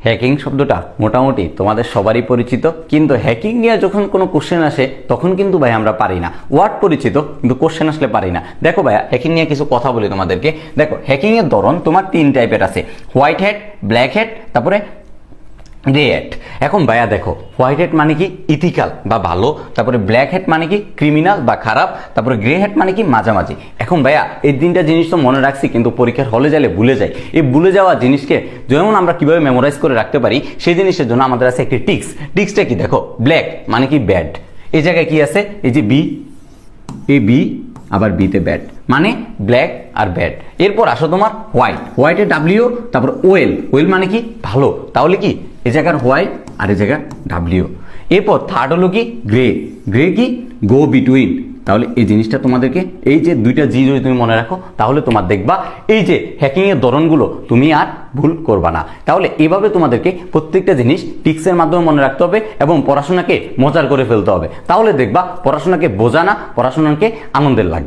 Hacking শব্দটা মোটামুটি তোমাদের সবারই পরিচিত, কিন্তু হ্যাকিং নিয়ে যখন কোনো কোশ্চেন আসে তখন কিন্তু ভাই আমরা পারি না। ওয়ার্ড পরিচিত কিন্তু কোশ্চেন আসলে পারি না। দেখো ভাইয়া, হ্যাকিং নিয়ে কিছু কথা বলি তোমাদেরকে। দেখো, হ্যাকিং এর ধরন তোমার 3 টাইপের আছে, হোয়াইট হ্যাট, ব্ল্যাক হ্যাট, তারপরে গ্রে হ্যাট। এখন ভাইয়া দেখো, হোয়াইট হ্যাট মানে কি ইথিক্যাল বা ভালো, তারপরে ব্ল্যাক হ্যাট মানে কি ক্রিমিনাল বা খারাপ, তারপরে গ্রে হ্যাট মানে কি মাঝামাঝি। এখন ভাইয়া এই 3টা জিনিস তো মনে রাখছি, কিন্তু পরীক্ষার হলে গেলে ভুলে যাই। এই ভুলে যাওয়া জিনিসকে যেমন আমরা কিভাবে মেমোরাইজ করে রাখতে পারি, সেই জিনিসের জন্য আমাদের আছে একটি টিক্স। টিক্সটা কি? দেখো, ব্ল্যাক মানে কি ব্যাড, এই জায়গায় কি আছে, এই যে বি, এই বি আবার বিতে ব্যাড, মানে ব্ল্যাক আর ব্যাড। এরপর আসো তোমার হোয়াইট, হোয়াইটে ডাব্লিউ, তারপর ওয়েল, ওয়েল মানে কি ভালো, তাহলে কি এই জায়গার হোয়াইট আর এই জায়গার ডাব্লিউ। এরপর থার্ড হলো কি গ্রে, গ্রে কি গো বিটুইন, তাহলে এই জিনিসটা তোমাদেরকে এই যে 2টা জি যদি তুমি মনে রাখো, তাহলে তোমার দেখবা এই যে হ্যাকিং এর ধরনগুলো তুমি আর ভুল করবা না। তাহলে এভাবে তোমাদেরকে প্রত্যেকটা জিনিস টিক্সের মাধ্যমে মনে রাখতে হবে এবং পড়াশোনাকে মজার করে ফেলতে হবে। তাহলে দেখবা পড়াশোনাকে বোঝা না, পড়াশোনাকে আনন্দের লাগবে।